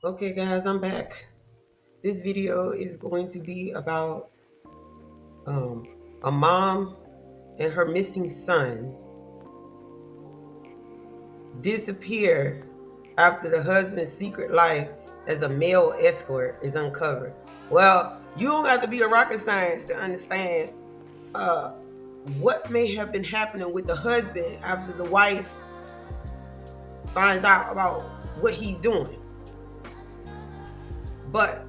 Okay, guys, I'm back. This video is going to be about um, a mom and her missing son disappear after the husband's secret life as a male escort is uncovered. Well, you don't have to be a rocket science to understand uh, what may have been happening with the husband after the wife finds out about what he's doing. But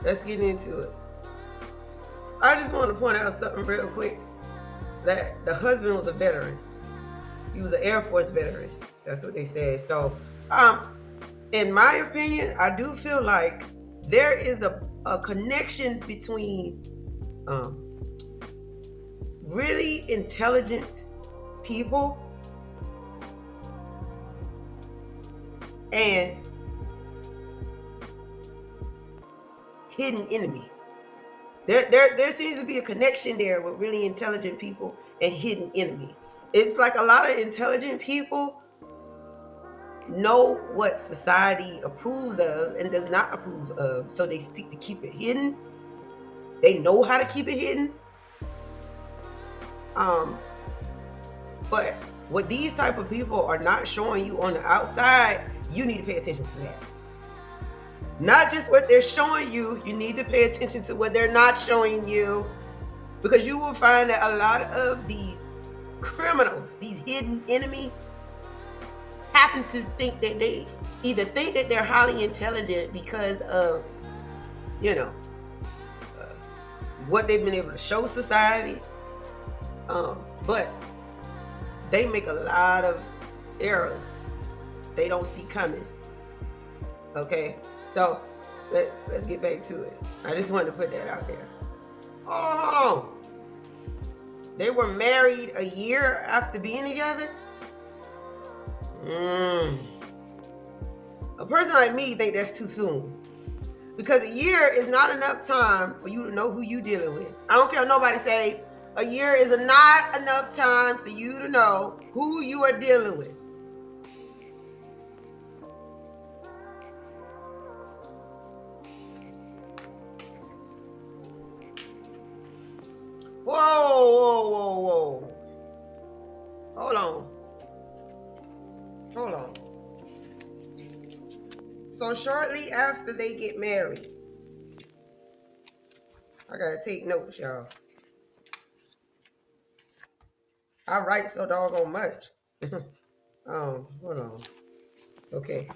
let's get into it. I just want to point out something real quick, that the husband was a veteran. He was an Air Force veteran. That's what they said. So, in my opinion, I do feel like there is a connection between um, really intelligent people and hidden enemy. There seems to be a connection there with really intelligent people and hidden enemy. It's like a lot of intelligent people know what society approves of and does not approve of, so they seek to keep it hidden. They know how to keep it hidden. But what these type of people are not showing you on the outside, you need to pay attention to that. Not just what they're showing you, you need to pay attention to what they're not showing you, because you will find that a lot of these criminals, these hidden enemies, happen to think that they either think that they're highly intelligent because of, you know, what they've been able to show society, but they make a lot of errors they don't see coming. Okay, so let's get back to it. I just wanted to put that out there. Hold on. They were married a year after being together? A person like me think that's too soon. Because a year is not enough time for you to know who you dealing with. I don't care what nobody say. A year is not enough time for you to know who you are dealing with. Whoa. Hold on. So shortly after they get married, I gotta take notes, y'all. I write so doggone much. Hold on. Okay.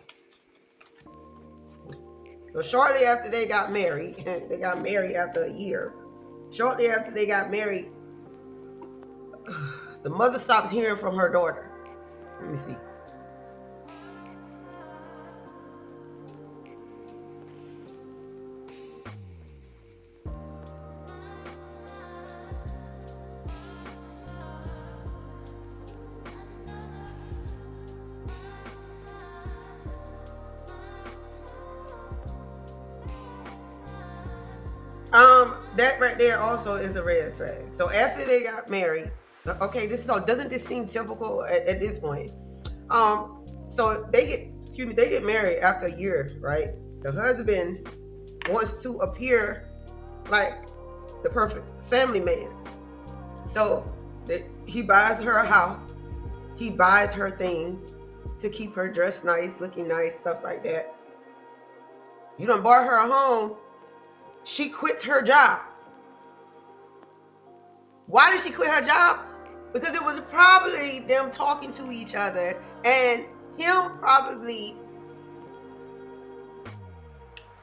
So shortly after they got married, they got married after a year. Shortly after they got married, the mother stops hearing from her daughter. Let me see. That right there also is a red flag. So after they got married, okay, doesn't this seem typical at this point? So they get married after a year, right? The husband wants to appear like the perfect family man. So he buys her a house, he buys her things to keep her dressed nice, looking nice, stuff like that. You done bought her a home. She quits her job. Why did she quit her job? Because it was probably them talking to each other and him probably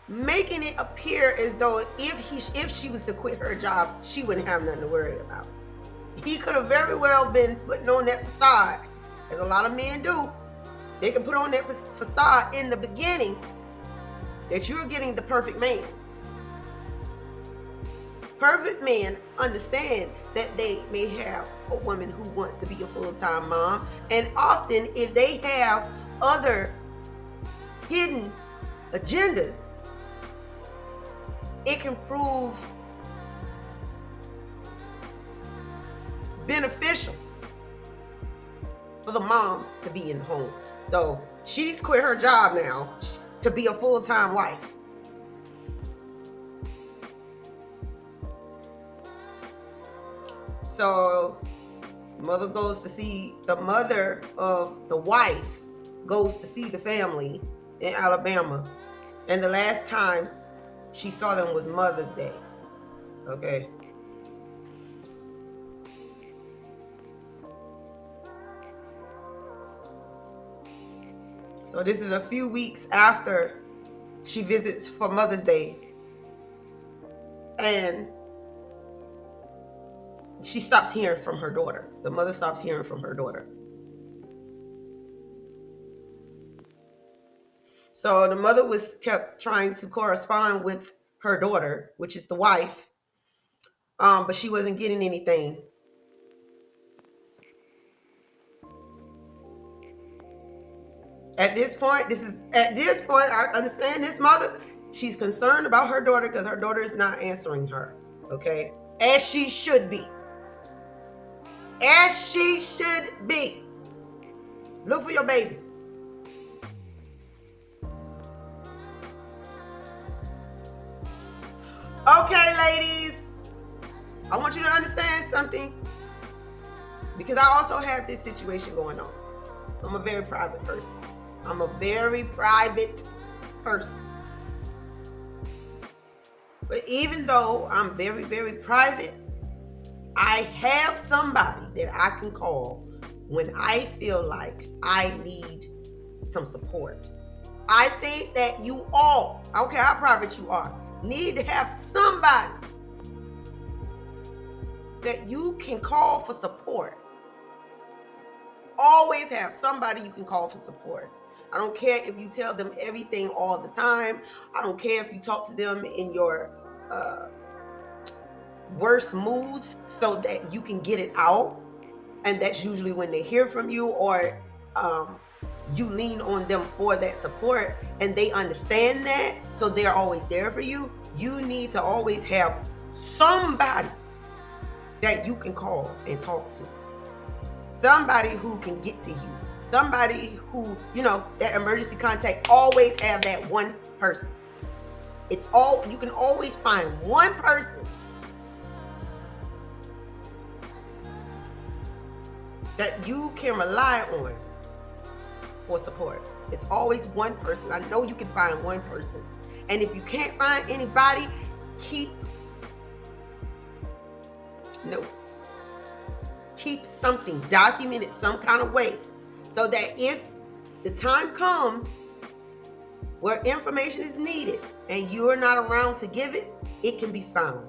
making it appear as though if she was to quit her job, she wouldn't have nothing to worry about. He could have very well been putting on that facade, as a lot of men do. They can put on that facade in the beginning that you're getting the perfect man. Perfect men understand that they may have a woman who wants to be a full-time mom, and often if they have other hidden agendas, it can prove beneficial for the mom to be in the home. So she's quit her job now to be a full-time wife. So the mother of the wife goes to see the family in Alabama. And the last time she saw them was Mother's Day. Okay. So this is a few weeks after she visits for Mother's Day. And she stops hearing from her daughter. The mother stops hearing from her daughter. So the mother kept trying to correspond with her daughter, which is the wife, but she wasn't getting anything. At this point, I understand this mother. She's concerned about her daughter because her daughter is not answering her. Okay, as she should be. As she should be. Look for your baby. Okay, ladies, I want you to understand something, because I also have this situation going on. I'm a very private person. But even though I'm very, very private, I have somebody that I can call when I feel like I need some support. I think that you all, I don't care how private you are, need to have somebody that you can call for support. Always have somebody you can call for support. I don't care if you tell them everything all the time. I don't care if you talk to them in your worst moods so that you can get it out. And that's usually when they hear from you, or you lean on them for that support, and they understand that, so they're always there for you. You need to always have somebody that you can call and talk to. Somebody who can get to you. Somebody who, that emergency contact. Always have that one person. You can always find one person that you can rely on for support. It's always one person. I know you can find one person. And if you can't find anybody, keep notes. Keep something documented some kind of way, so that if the time comes where information is needed and you're not around to give it, it can be found.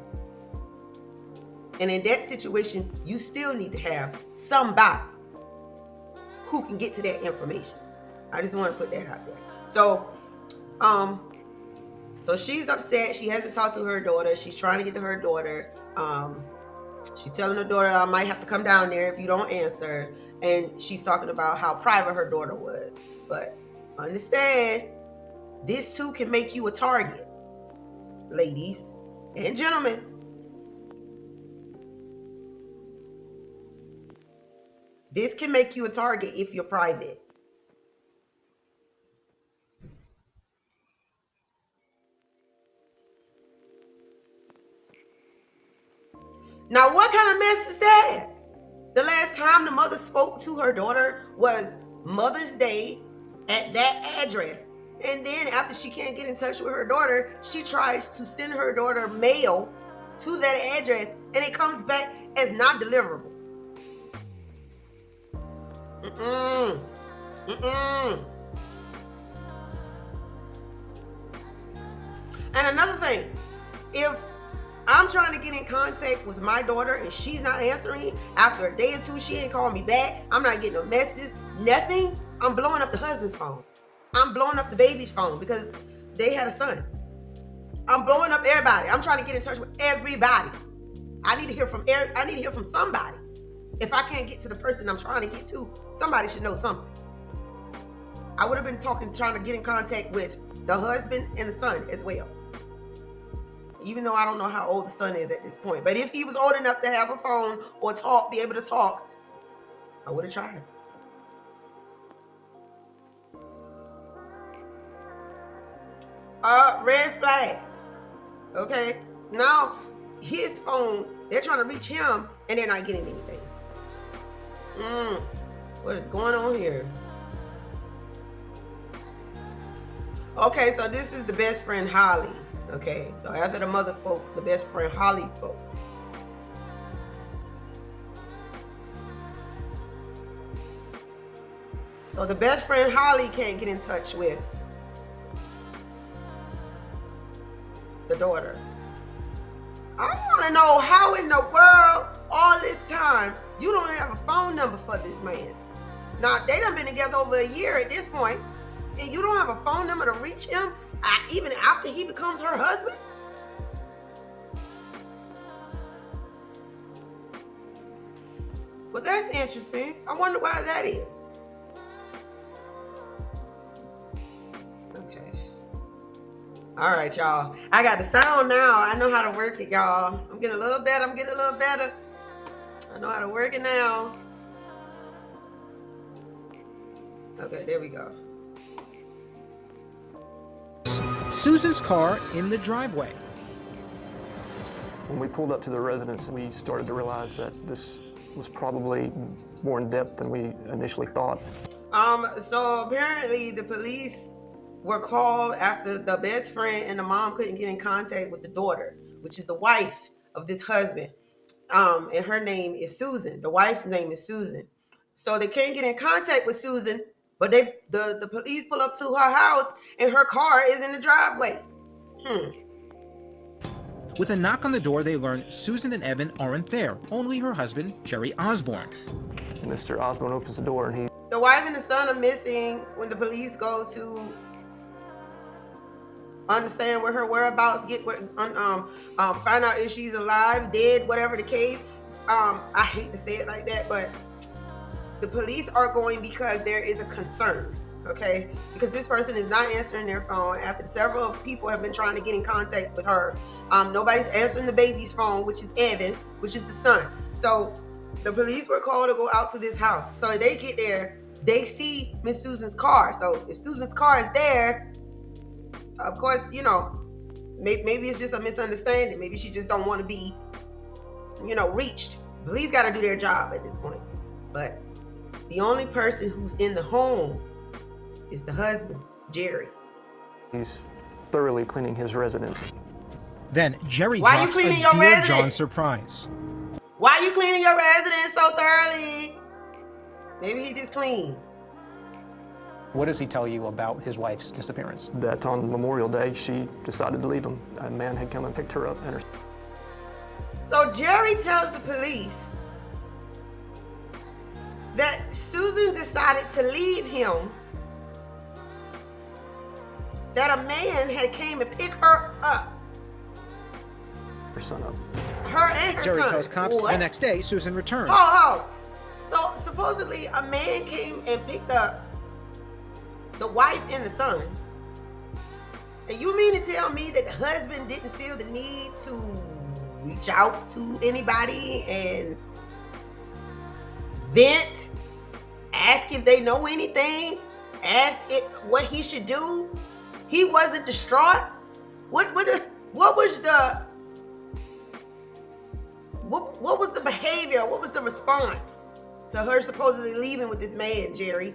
And in that situation, you still need to have somebody who can get to that information. I just want to put that out there. So she's upset. She hasn't talked to her daughter. She's trying to get to her daughter. She's telling her daughter, I might have to come down there if you don't answer. And she's talking about how private her daughter was. But understand, this too can make you a target, ladies and gentlemen. This can make you a target if you're private. Now, what kind of mess is that? The last time the mother spoke to her daughter was Mother's Day at that address. And then after she can't get in touch with her daughter, she tries to send her daughter mail to that address, and it comes back as not deliverable. And another thing, if I'm trying to get in contact with my daughter and she's not answering, after a day or two, she ain't calling me back, I'm not getting no messages, nothing, I'm blowing up the husband's phone. I'm blowing up the baby's phone because they had a son. I'm blowing up everybody. I'm trying to get in touch with everybody. I need to hear from somebody. If I can't get to the person I'm trying to get to, somebody should know something. I would have been trying to get in contact with the husband and the son as well. Even though I don't know how old the son is at this point. But if he was old enough to have a phone or be able to talk, I would have tried. Red flag. Okay. Now his phone, they're trying to reach him and they're not getting anything. What is going on here? Okay, so this is the best friend Holly. Okay, so after the mother spoke, the best friend Holly spoke. So the best friend Holly can't get in touch with the daughter. I want to know how in the world all this time you don't have a phone number for this man. Now, they done been together over a year at this point, and you don't have a phone number to reach him even after he becomes her husband? Well, that's interesting. I wonder why that is. Okay. All right, y'all. I got the sound now. I know how to work it, y'all. I'm getting a little better. I know how to work it now. Okay, there we go. Susan's car in the driveway. When we pulled up to the residence, we started to realize that this was probably more in depth than we initially thought. So apparently the police were called after the best friend and the mom couldn't get in contact with the daughter, which is the wife of this husband. And her name is Susan. The wife's name is Susan. So they can't get in contact with Susan, but the police pull up to her house and her car is in the driveway. With a knock on the door, they learn Susan and Evan aren't there, only her husband, Jerry Osborne. Mr. Osborne opens the door and The wife and the son are missing when the police go to understand where her whereabouts, find out if she's alive, dead, whatever the case. I hate to say it like that, but the police are going because there is a concern, okay? Because this person is not answering their phone after several people have been trying to get in contact with her. Nobody's answering the baby's phone, which is Evan, which is the son. So the police were called to go out to this house. So they get there, they see Miss Susan's car. So if Susan's car is there, of course, maybe it's just a misunderstanding. Maybe she just don't want to be, reached. Police got to do their job at this point. But the only person who's in the home is the husband, Jerry. he's thoroughly cleaning his residence. Then Jerry Why you drops cleaning a your Dear residence? John surprise. Why are you cleaning your residence so thoroughly? Maybe he just cleaned. What does he tell you about his wife's disappearance? That on Memorial Day, she decided to leave him. A man had come and picked her up and her. So Jerry tells the police that Susan decided to leave him, that a man had came and picked her up. Her son up. Her and her Jerry son. tells cops What? the next day Susan returned. So supposedly a man came and picked up the wife and the son. And you mean to tell me that the husband didn't feel the need to reach out to anybody and vent, ask if they know anything, ask it what he should do? He wasn't distraught? What was the behavior? What was the response to her supposedly leaving with this man, Jerry?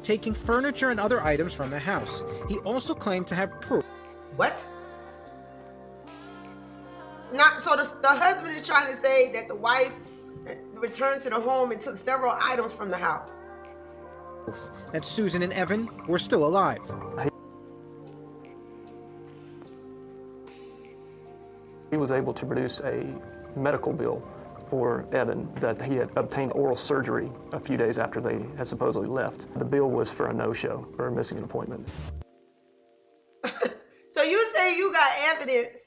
Taking furniture and other items from the house. He also claimed to have proof. What? So the husband is trying to say that the wife returned to the home and took several items from the house. That Susan and Evan were still alive. He was able to produce a medical bill for Evan that he had obtained oral surgery a few days after they had supposedly left. The bill was for a no-show, or missing an appointment. So you say you got evidence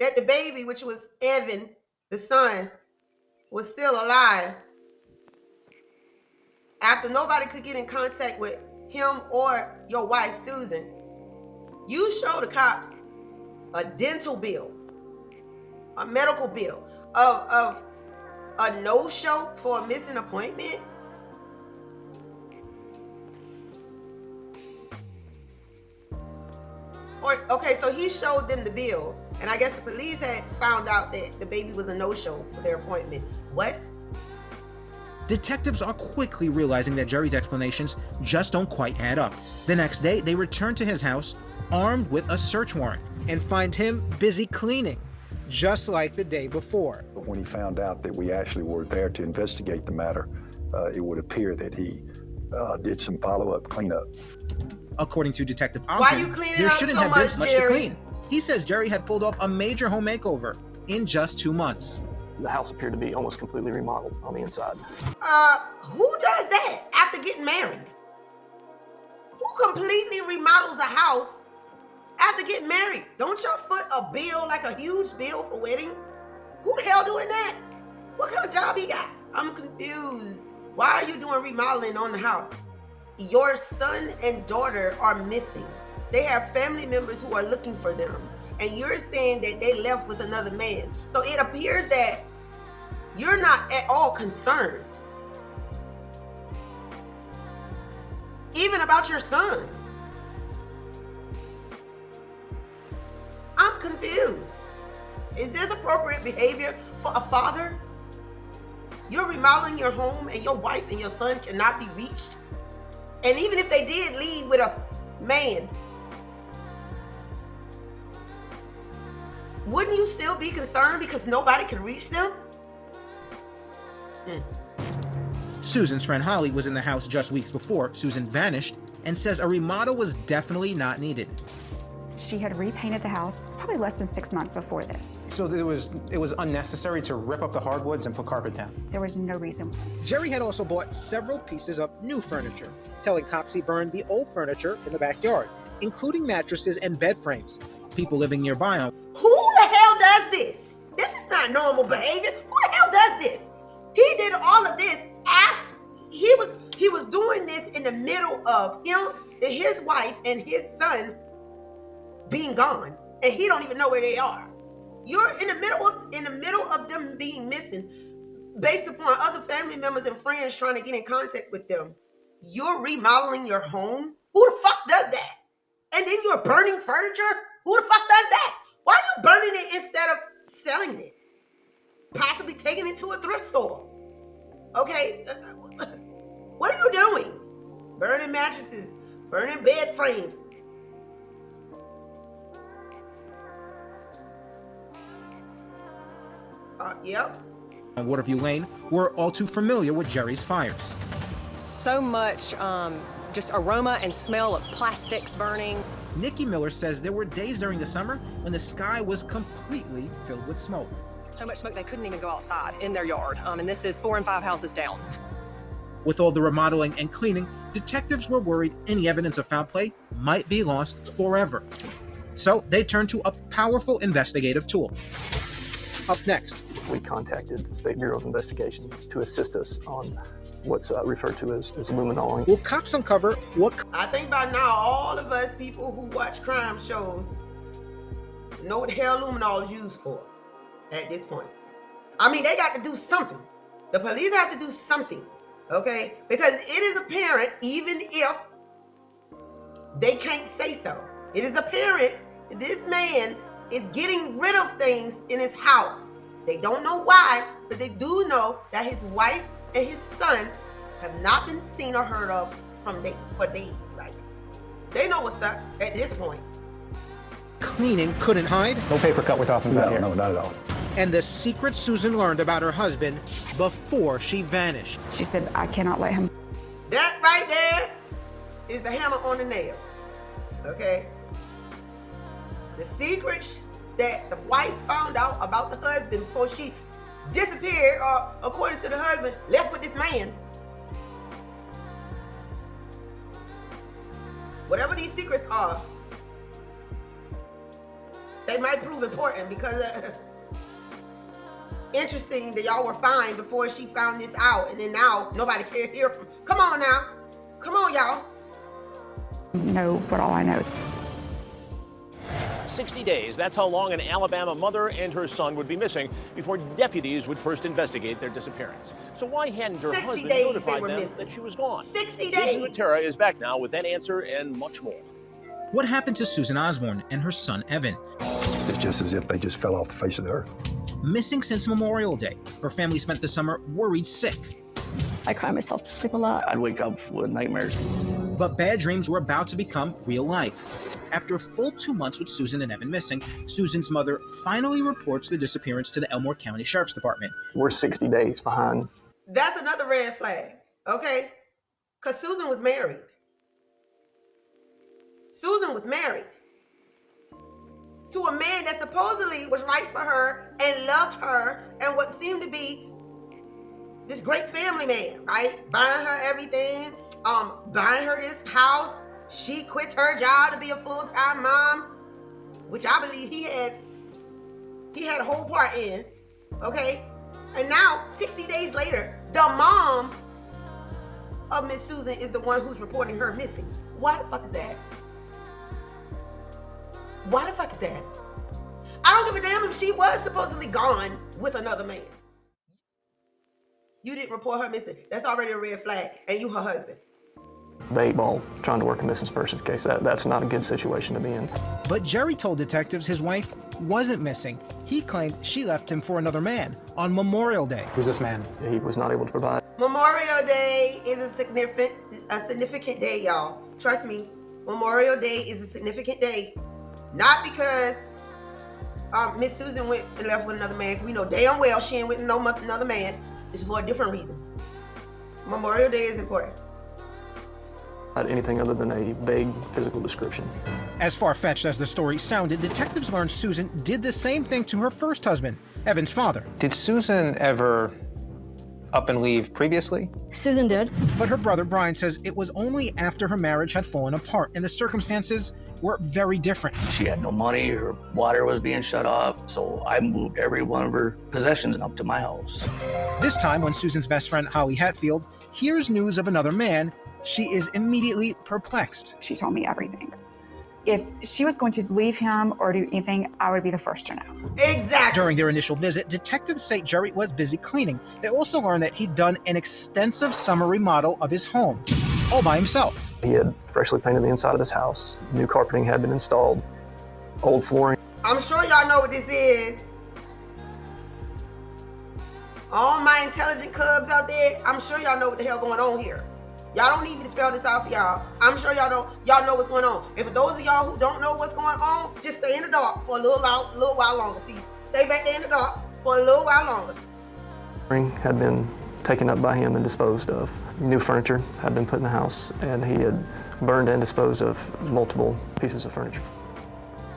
that the baby, which was Evan, the son, was still alive after nobody could get in contact with him or your wife, Susan. You show the cops a dental bill, a medical bill of a no-show for a missing appointment. Or okay, so he showed them the bill, and I guess the police had found out that the baby was a no-show for their appointment. What? Detectives are quickly realizing that Jerry's explanations just don't quite add up. The next day, they return to his house armed with a search warrant and find him busy cleaning, just like the day before. When he found out that we actually were there to investigate the matter, it would appear that he did some follow-up cleanup. According to Detective Why Ogden, you cleaning there up shouldn't so have been much, much to Jerry? clean. He says Jerry had pulled off a major home makeover in just 2 months. The house appeared to be almost completely remodeled on the inside. Who does that after getting married? Who completely remodels a house after getting married? Don't y'all foot a bill, like a huge bill for weddings? Who the hell doing that? What kind of job he got? I'm confused. Why are you doing remodeling on the house? Your son and daughter are missing. They have family members who are looking for them. And you're saying that they left with another man. So it appears that you're not at all concerned, even about your son. I'm confused. Is this appropriate behavior for a father? You're remodeling your home and your wife and your son cannot be reached. And even if they did leave with a man, wouldn't you still be concerned because nobody can reach them? Susan's friend Holly was in the house just weeks before Susan vanished and says a remodel was definitely not needed. She had repainted the house probably less than 6 months before this. So it was unnecessary to rip up the hardwoods and put carpet down. There was no reason. Jerry had also bought several pieces of new furniture, telling cops he burned the old furniture in the backyard, including mattresses and bed frames. People living nearby on. Who the hell does this? This is not normal behavior. Who the hell does this? He did all of this after he was doing this in the middle of him and his wife and his son being gone, and he don't even know where they are. You're in the middle of them being missing, based upon other family members and friends trying to get in contact with them. You're remodeling your home? Who the fuck does that? And then you're burning furniture? Who the fuck does that? Why are you burning it instead of selling it? Possibly taking it to a thrift store. Okay? What are you doing? Burning mattresses, burning bed frames. Yep. On Waterview Lane were all too familiar with Jerry's fires. So much just aroma and smell of plastics burning. Nikki Miller says there were days during the summer when the sky was completely filled with smoke. So much smoke they couldn't even go outside in their yard. And this is 4 and 5 houses down. With all the remodeling and cleaning, detectives were worried any evidence of foul play might be lost forever. So they turned to a powerful investigative tool. Up next, We contacted the State Bureau of Investigations to assist us on what's referred to as luminaling. will cops uncover what I think by now all of us people who watch crime shows know what the hell luminol is used for at this point. I mean, they got to do something. The police have to do something, okay? Because it is apparent, even if they can't say so, it is apparent that this man is getting rid of things in his house. They don't know why, but they do know that his wife and his son have not been seen or heard of for days. Like, they know what's up at this point. cleaning couldn't hide, No paper cut we're talking about No, here. no, not at all. and the secret Susan learned about her husband before she vanished. She said, I cannot let him. That right there is the hammer on the nail, okay? The secret that the wife found out about the husband before she disappeared, or according to the husband, left with this man. Whatever these secrets are, they might prove important because interesting that y'all were fine before she found this out, and then now nobody can hear from. Come on now. Come on, y'all. Know, but all I know. 60 days, that's how long an Alabama mother and her son would be missing before deputies would first investigate their disappearance. So why hadn't her 60 husband days they notified were them missing. that she was gone? 60 Susan days. Matera is back now with that answer and much more. What happened to Susan Osborne and her son Evan? It's just as if they just fell off the face of the earth. Missing since Memorial Day, her family spent the summer worried sick. I cry myself to sleep a lot. I'd wake up with nightmares. But bad dreams were about to become real life. After a full 2 months with Susan and Evan missing, Susan's mother finally reports the disappearance to the Elmore County Sheriff's Department. We're 60 days behind. That's another red flag, okay? Because Susan was married. Susan was married to a man that supposedly was right for her and loved her and what seemed to be this great family man, right? Buying her everything, buying her this house. She quit her job to be a full-time mom, which I believe he had a whole part in, okay? And now, 60 days later, the mom of Miss Susan is the one who's reporting her missing. Why the fuck is that? Why the fuck is that? I don't give a damn if she was supposedly gone with another man. You didn't report her missing. That's already a red flag, and you her husband. The 8-ball trying to work a missing persons case. That's not a good situation to be in. But Jerry told detectives his wife wasn't missing. He claimed she left him for another man on Memorial Day. Who's this man? He was not able to provide. Memorial Day is a significant day, y'all. Trust me, Memorial Day is a significant day. Not because Miss Susan went and left with another man. We know damn well she ain't with another man. It's for a different reason. Memorial Day is important. Not anything other than a vague physical description. As far-fetched as the story sounded, detectives learned Susan did the same thing to her first husband, Evan's father. Did Susan ever up and leave previously? Susan did. But her brother Brian says it was only after her marriage had fallen apart, and the circumstances were very different. She had no money, her water was being shut off, so I moved every one of her possessions up to my house. This time, when Susan's best friend Holly Hatfield hears news of another man, she is immediately perplexed. She told me everything. If she was going to leave him or do anything, I would be the first to know. Exactly. During their initial visit, detectives say Jerry was busy cleaning. They also learned that he'd done an extensive summer remodel of his home, all by himself. He had freshly painted the inside of his house. New carpeting had been installed. Old flooring. I'm sure y'all know what this is. All my intelligent cubs out there, I'm sure y'all know what the hell going on here. Y'all don't need me to spell this out for y'all. I'm sure y'all know what's going on. And for those of y'all who don't know what's going on, just stay in the dark for a little while longer, please. Stay back there in the dark for a little while longer. Flooring had been taken up by him and disposed of. New furniture had been put in the house, and he had burned and disposed of multiple pieces of furniture.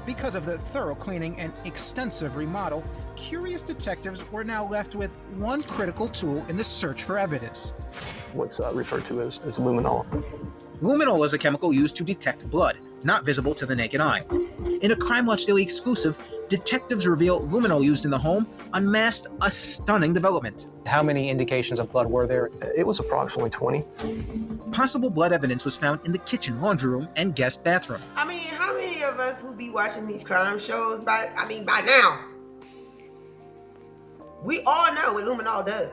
Because of the thorough cleaning and extensive remodel, curious detectives were now left with one critical tool in the search for evidence. What's referred to as luminol. Luminol is a chemical used to detect blood, not visible to the naked eye. In a Crime Watch Daily exclusive, detectives reveal luminol used in the home unmasked a stunning development. How many indications of blood were there? It was approximately 20. Possible blood evidence was found in the kitchen, laundry room, and guest bathroom. I mean, how many of us who be watching these crime shows by now? We all know what luminol does.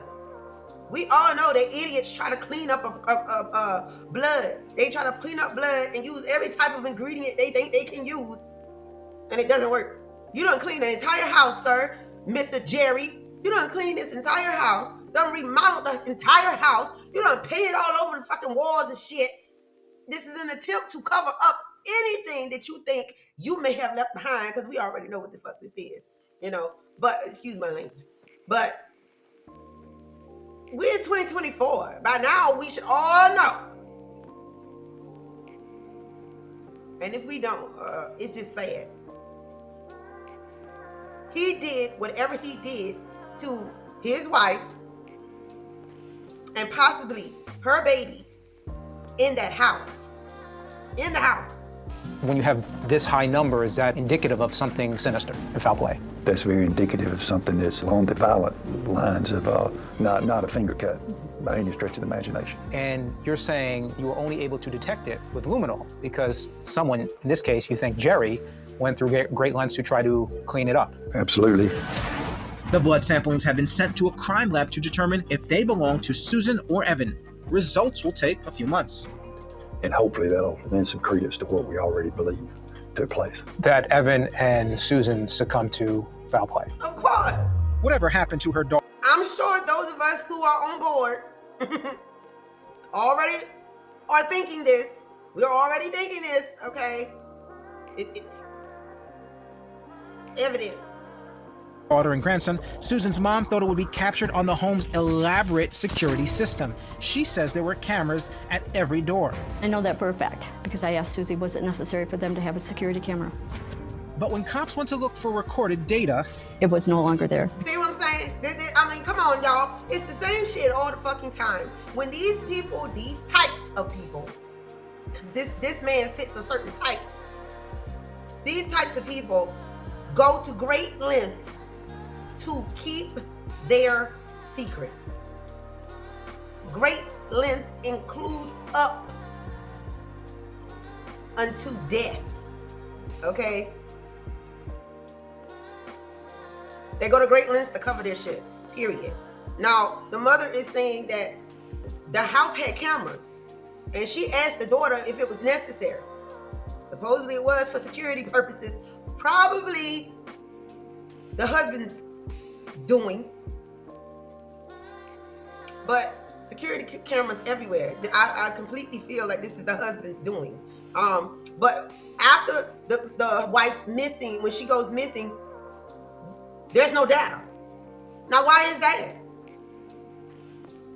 We all know that idiots try to clean up blood. They try to clean up blood and use every type of ingredient they think they can use, and it doesn't work. You done clean the entire house, sir, Mr. Jerry. You done clean this entire house, done remodeled the entire house. You done painted all over the fucking walls and shit. This is an attempt to cover up anything that you think you may have left behind, because we already know what the fuck this is, you know. But, excuse my language. But we're in 2024. By now, we should all know. And if we don't, it's just sad. He did whatever he did to his wife and possibly her baby in that house. In the house. When you have this high number, is that indicative of something sinister and foul play? That's very indicative of something that's along the violent lines of not a finger cut by any stretch of the imagination. And you're saying you were only able to detect it with luminol because someone, in this case, you think Jerry, went through great lengths to try to clean it up. Absolutely. The blood samplings have been sent to a crime lab to determine if they belong to Susan or Evan. Results will take a few months. And hopefully that'll lend some credence to what we already believe took place. That Evan and Susan succumbed to foul play. Of course. Whatever happened to her daughter? I'm sure those of us who are on board already are thinking this. We're already thinking this, okay? It's evident. Daughter and grandson, Susan's mom thought it would be captured on the home's elaborate security system. She says there were cameras at every door. I know that for a fact because I asked Susie, was it necessary for them to have a security camera? But when cops went to look for recorded data, it was no longer there. See what I'm saying? I mean, come on, y'all. It's the same shit all the fucking time. When these people, these types of people, because this man fits a certain type, these types of people go to great lengths to keep their secrets. Great lengths include up unto death. Okay? They go to great lengths to cover their shit, period. Now, the mother is saying that the house had cameras, and she asked the daughter if it was necessary. Supposedly it was for security purposes, probably the husband's doing, but security cameras everywhere. I completely feel like this is the husband's doing. But after the wife's missing, when she goes missing, there's no data. Now, why is that?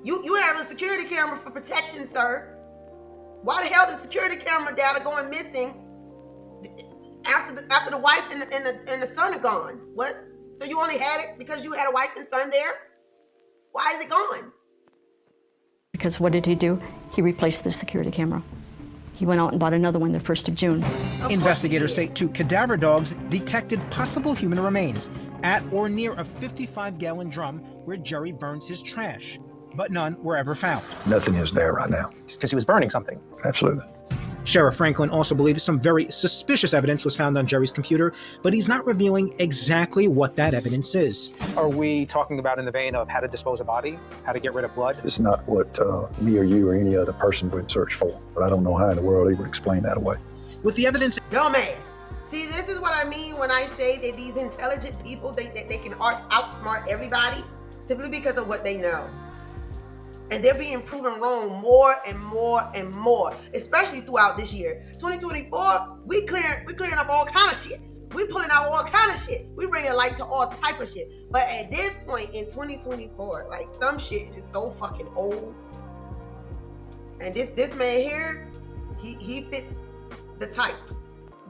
You have a security camera for protection, sir. Why the hell is security camera data going missing after the wife and the son are gone? What? So you only had it because you had a wife and son there? Why is it gone? Because what did he do? He replaced the security camera. He went out and bought another one the 1st of June. Investigators say 2 cadaver dogs detected possible human remains at or near a 55-gallon drum where Jerry burns his trash, but none were ever found. Nothing is there right now. Because he was burning something. Absolutely. Sheriff Franklin also believes some very suspicious evidence was found on Jerry's computer, but he's not revealing exactly what that evidence is. Are we talking about in the vein of how to dispose a body, how to get rid of blood? It's not what me or you or any other person would search for, but I don't know how in the world he would explain that away. With the evidence... Dumbass. See, this is what I mean when I say that these intelligent people, they can outsmart everybody simply because of what they know. And they're being proven wrong more and more and more, especially throughout this year. 2024, we clearing up all kind of shit. We pulling out all kind of shit. We bringing light to all type of shit. But at this point in 2024, like, some shit is so fucking old. And this man here, he fits the type.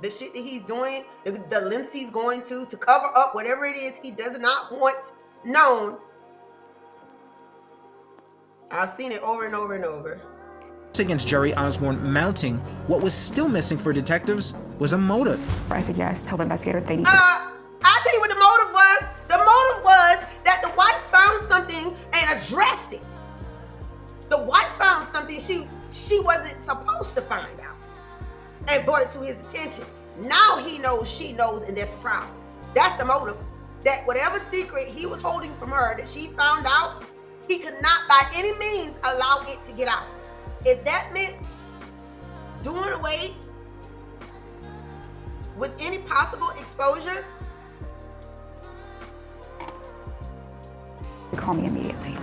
The shit that he's doing, the lengths he's going to cover up whatever it is he does not want known. I've seen it over and over and over. Against Jerry Osborne mounting what was still missing for detectives was a motive. I said yes, tell the investigator they need to. I'll tell you what the motive was. The motive was that the wife found something and addressed it. The wife found something she wasn't supposed to find out and brought it to his attention. Now he knows, she knows, and that's the problem. That's the motive. That whatever secret he was holding from her that she found out, he could not by any means allow it to get out. If that meant doing away with any possible exposure, call me immediately.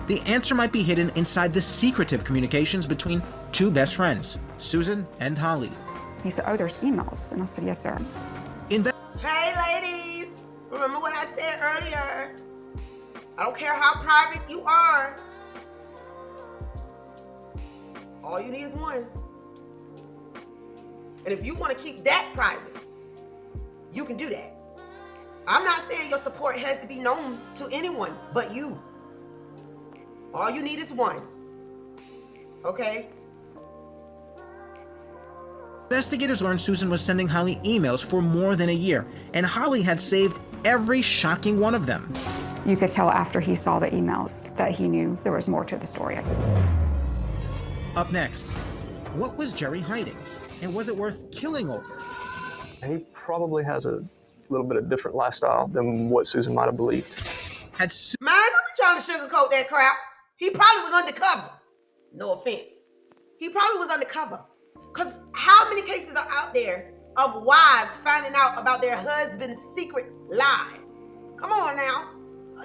The answer might be hidden inside the secretive communications between 2 best friends, Susan and Holly. He said, oh, there's emails. And I said, yes, sir. Hey, ladies, remember what I said earlier? I don't care how private you are. All you need is one. And if you want to keep that private, you can do that. I'm not saying your support has to be known to anyone but you. All you need is one. Okay? Investigators learned Susan was sending Holly emails for more than a year, and Holly had saved every shocking one of them. You could tell after he saw the emails that he knew there was more to the story. Up next, what was Jerry hiding? And was it worth killing over? He probably has a little bit of different lifestyle than what Susan might have believed. Man, don't be trying to sugarcoat that crap. He probably was undercover. No offense. He probably was undercover. Because how many cases are out there of wives finding out about their husband's secret lives? Come on now.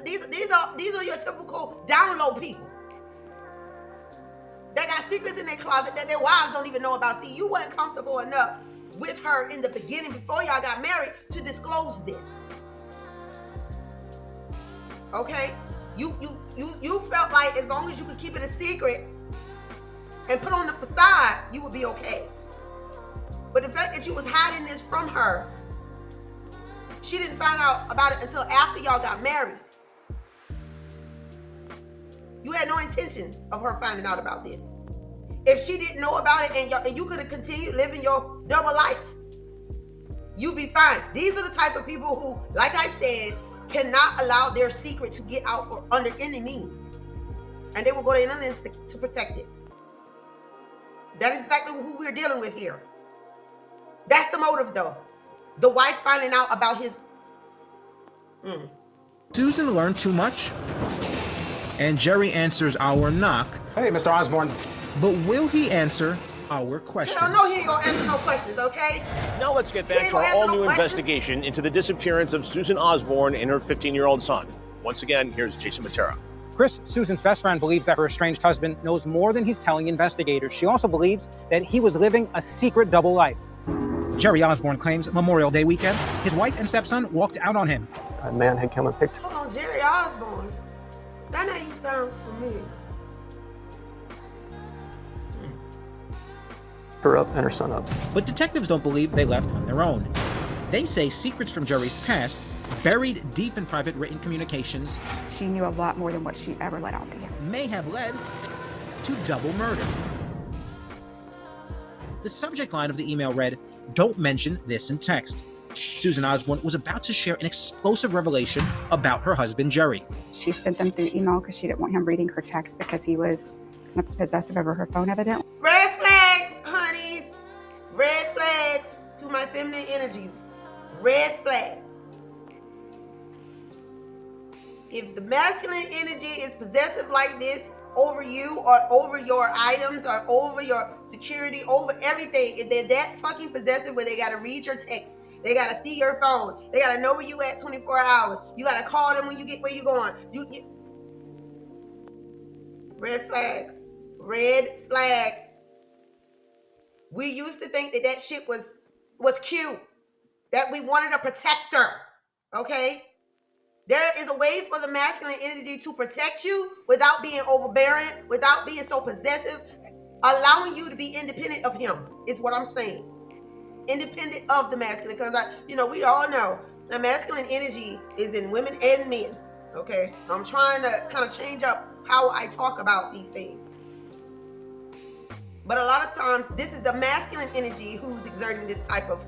These are your typical down low people. They got secrets in their closet that their wives don't even know about. See, you weren't comfortable enough with her in the beginning before y'all got married to disclose this. Okay? You felt like as long as you could keep it a secret and put on the facade, you would be okay. But the fact that you was hiding this from her, she didn't find out about it until after y'all got married. You had no intention of her finding out about this. If she didn't know about it and you could have continued living your double life, you'd be fine. These are the type of people who, like I said, cannot allow their secret to get out for under any means. And they will go to any lengths to protect it. That is exactly who we're dealing with here. That's the motive, though. The wife finding out about his... Susan learned too much? And Jerry answers our knock. Hey, Mr. Osborne. But will he answer our questions? Hell no, he ain't gonna answer no questions, okay? Now let's get back to our all-new investigation into the disappearance of Susan Osborne and her 15-year-old son. Once again, here's Jason Matera. Chris, Susan's best friend, believes that her estranged husband knows more than he's telling investigators. She also believes that he was living a secret double life. Jerry Osborne claims Memorial Day weekend, his wife and stepson walked out on him. A man had come and picked Hold on, Jerry Osborne. That name sounds familiar. her up and her son up. But detectives don't believe they left on their own. They say secrets from Jerry's past, buried deep in private written communications, She knew a lot more than what she ever let out to him. may have led to double murder. The subject line of the email read, "Don't mention this in text." Susan Osborne was about to share an explosive revelation about her husband, Jerry. She sent them through email because she didn't want him reading her text because he was kind of possessive over her phone, evidently. Red flags, honeys. Red flags to my feminine energies. Red flags. If the masculine energy is possessive like this over you or over your items or over your security, over everything, if they're that fucking possessive where they gotta read your text, they gotta see your phone, they gotta know where you at 24 hours, you gotta call them when you get where you going. Red flags. Red flag. We used to think that that shit was cute, that we wanted a protector, okay? There is a way for the masculine energy to protect you without being overbearing, without being so possessive, allowing you to be independent of him, is what I'm saying. Independent of the masculine, because we all know the masculine energy is in women and men, okay? So I'm trying to kind of change up how I talk about these things. But a lot of times, this is the masculine energy who's exerting this type of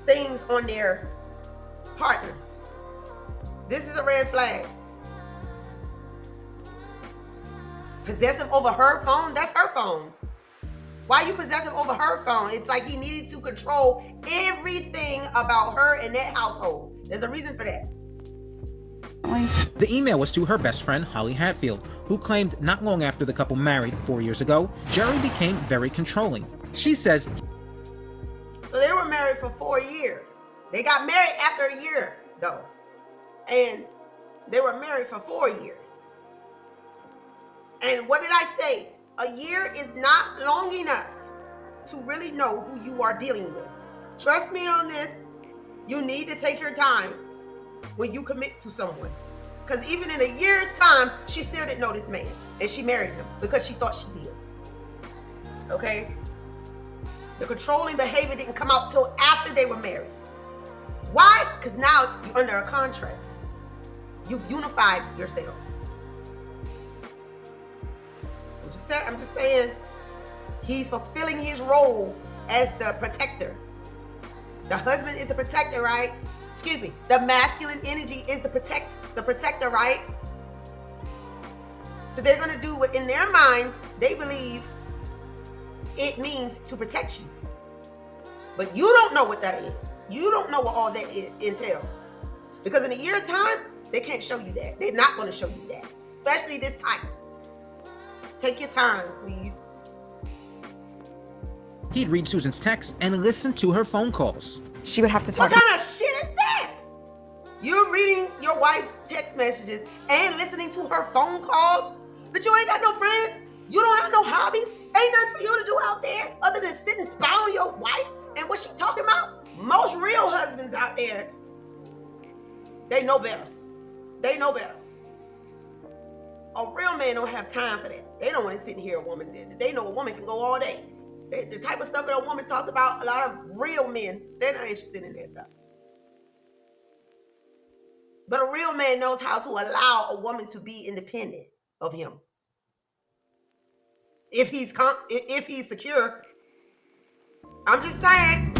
things on their partner. This is a red flag. Possessive over her phone? That's her phone. Why are you possessive over her phone? It's like he needed to control everything about her and that household. There's a reason for that. The email was to her best friend, Holly Hatfield, who claimed not long after the couple married 4 years ago, Jerry became very controlling. She says, so they were married for 4 years. They got married after a year, though. And they were married for 4 years. And what did I say? A year is not long enough to really know who you are dealing with. Trust me on this. You need to take your time when you commit to someone. Because even in a year's time, she still didn't know this man. And she married him because she thought she did. Okay? The controlling behavior didn't come out till after they were married. Why? Because now you're under a contract. You've unified yourselves. I'm just saying, he's fulfilling his role as the protector. The husband is the protector, right? Excuse me. The masculine energy is the protector, right? So they're going to do what in their minds they believe it means to protect you. But you don't know what that is. You don't know what all that entails. Because in a year's time, they can't show you that. They're not going to show you that. especially this type. Take your time, please. He'd read Susan's texts and listen to her phone calls. She would have to talk. What kind of shit is that? You're reading your wife's text messages and listening to her phone calls, but you ain't got no friends? You don't have no hobbies? Ain't nothing for you to do out there other than sit and spy on your wife and what she talking about? Most real husbands out there, they know better. They know better. A real man don't have time for that. They don't want to sit and hear a woman. They know a woman can go all day. The type of stuff that a woman talks about, a lot of real men, they're not interested in that stuff. But a real man knows how to allow a woman to be independent of him. If he's secure. I'm just saying.